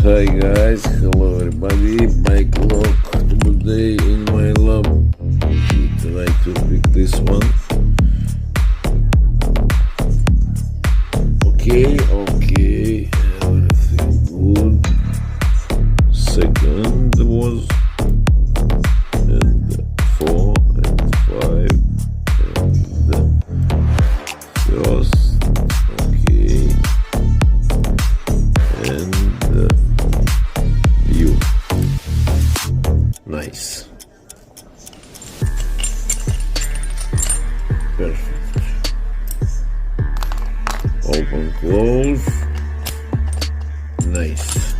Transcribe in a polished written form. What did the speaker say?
Hi guys, hello everybody, Mike Lock today in my lab. Try to pick this one. Okay, everything good. Second was and 4 and 5 and first, okay, and view. Nice. Perfect. Open, close. Nice.